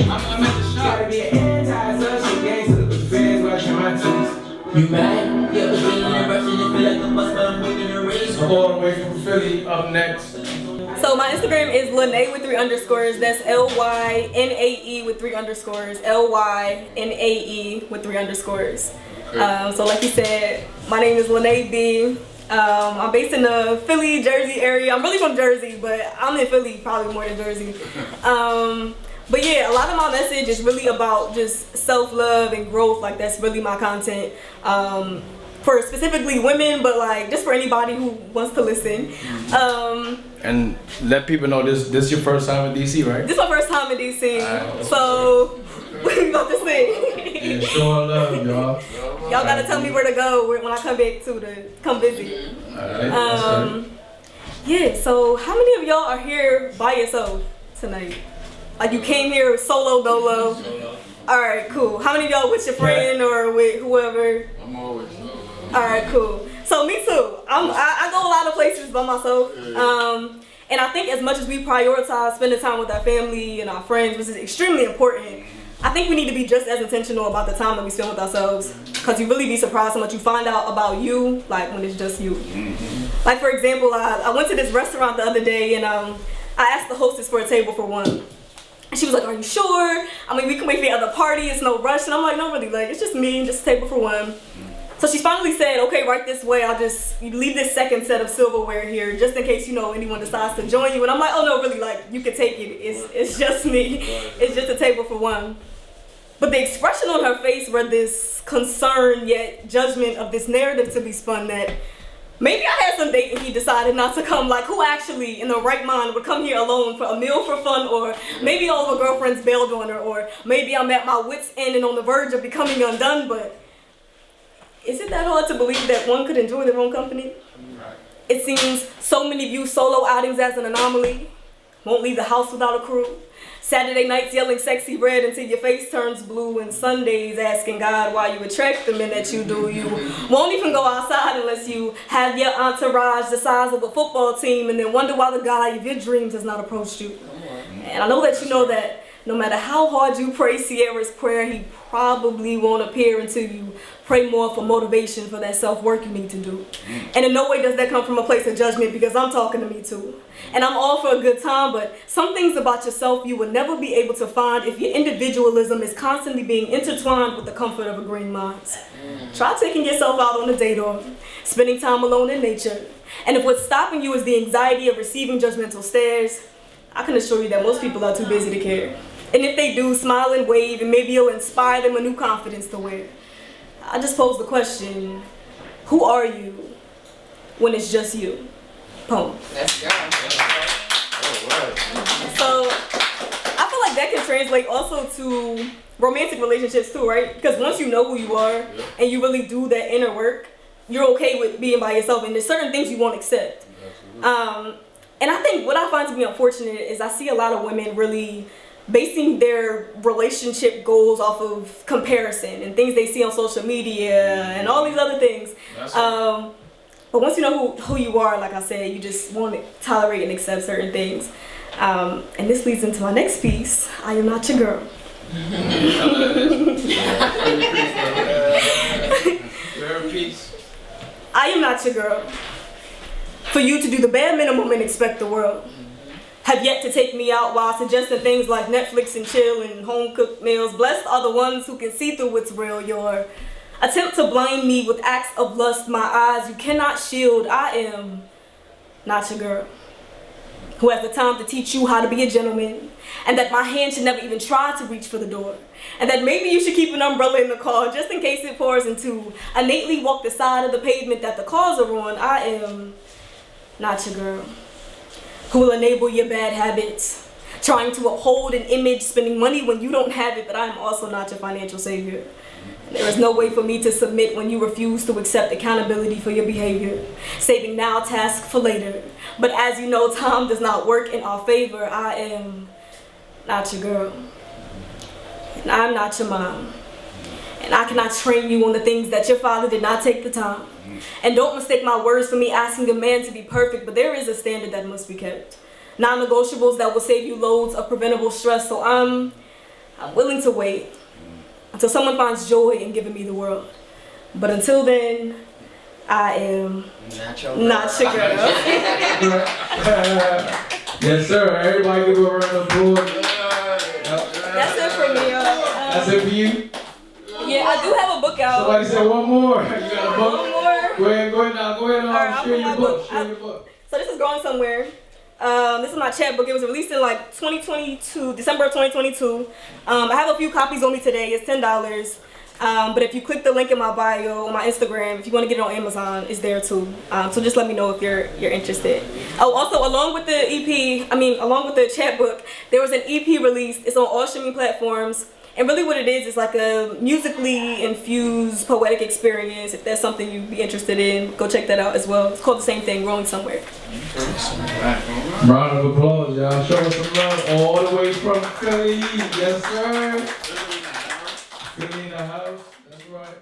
I'm at the shop. You mad? Yeah, but in the rush and it feel like a bus, but I'm making a race. I'm all the way from Philly. Up next. So my Instagram is Lynae with 3 underscores. That's LYNAE with 3 underscores. LYNAE with 3 underscores. So like you said, my name is Lynae B. I'm based in the Philly, Jersey area. I'm really from Jersey, but I'm in Philly probably more than Jersey. But yeah, a lot of my message is really about just self-love and growth. Like that's really my content. For specifically women, but like just for anybody who wants to listen. And let people know this your first time in DC, right? This is my first time in DC. So what are you about to say? Yeah, show love, y'all. Y'all gotta tell me where to go when I come back to come visit. Alright. Yeah, so how many of y'all are here by yourself tonight? Like you came here solo dolo? Alright, cool. How many of y'all with your friend or with whoever? I'm always solo. Alright, cool. So me too. I go a lot of places by myself. And I think as much as we prioritize spending time with our family and our friends, which is extremely important, I think we need to be just as intentional about the time that we spend with ourselves. Because you really be surprised how much you find out about you, like when it's just you. Like for example, I went to this restaurant the other day and I asked the hostess for a table for one. And she was like, are you sure? I mean, we can wait for the other party, it's no rush. And I'm like, no really, like it's just me, just a table for one. So she finally said, okay, right this way, you leave this second set of silverware here just in case, anyone decides to join you. And I'm like, oh no, really, like you can take it. It's just me. It's just a table for one. But the expression on her face read this concern yet judgment of this narrative to be spun that maybe I had some date and he decided not to come. Like who actually in the right mind would come here alone for a meal for fun, or maybe all of her girlfriends bailed on her, or maybe I'm at my wit's end and on the verge of becoming undone. But is it that hard to believe that one could enjoy their own company? It seems so many view solo outings as an anomaly. Won't leave the house without a crew. Saturday nights yelling sexy red until your face turns blue, and Sundays asking God why you attract the men that you do. You won't even go outside unless you have your entourage the size of a football team, and then wonder why the guy of your dreams has not approached you. And I know that you know that no matter how hard you pray Sierra's prayer, he probably won't appear until you pray more for motivation for that self-work you need to do. And in no way does that come from a place of judgment, because I'm talking to me too. And I'm all for a good time, but some things about yourself you will never be able to find if your individualism is constantly being intertwined with the comfort of agreeing minds. Try taking yourself out on a date or spending time alone in nature. And if what's stopping you is the anxiety of receiving judgmental stares, I can assure you that most people are too busy to care. And if they do, smile and wave, and maybe you'll inspire them a new confidence to wear. I just pose the question, who are you when it's just you? Poem. Let's go. So, I feel like that can translate also to romantic relationships too, right? Because once you know who you are, and you really do that inner work, you're okay with being by yourself, and there's certain things you won't accept. And I think what I find to be unfortunate is I see a lot of women really basing their relationship goals off of comparison and things they see on social media and all these other things. But once you know who you are, like I said, you just won't tolerate and accept certain things. And this leads into my next piece. I am not your girl. I am not your girl. For you to do the bare minimum and expect the world. Have yet to take me out while suggesting things like Netflix and chill and home-cooked meals. Blessed are the ones who can see through what's real. Your attempt to blind me with acts of lust, my eyes you cannot shield. I am not your girl. Who has the time to teach you how to be a gentleman. And that my hand should never even try to reach for the door. And that maybe you should keep an umbrella in the car just in case it pours into. Innately walk the side of the pavement that the cars are on. I am not your girl. Who will enable your bad habits, trying to uphold an image, spending money when you don't have it, but I am also not your financial savior. There is no way for me to submit when you refuse to accept accountability for your behavior, saving now task for later. But as you know, time does not work in our favor. I am not your girl, and I'm not your mom, and I cannot train you on the things that your father did not take the time. And don't mistake my words for me asking a man to be perfect, but there is a standard that must be kept. Non-negotiables that will save you loads of preventable stress. So I'm I'm willing to wait until someone finds joy in giving me the world. But until then, I am not your girl. Yes, sir. Everybody give a round of applause. That's it for me. That's it for you? Yeah, I do have a book out. Somebody said one more. You got a book? One more. Go ahead now. Alright, Share your my book. Share your book. So this is Going Somewhere. This is my chat book. It was released in like 2022, December of 2022. I have a few copies on me today. It's $10. But if you click the link in my bio on my Instagram, if you want to get it on Amazon, it's there too. So just let me know if you're interested. Oh, also along with the chat book, there was an EP released. It's on all streaming platforms. And really what it is like a musically infused poetic experience. If that's something you'd be interested in, go check that out as well. It's called the same thing, Growing Somewhere. Round of applause, y'all. Show us some love all the way from Philly. Yes, sir. Philly in the house. That's right.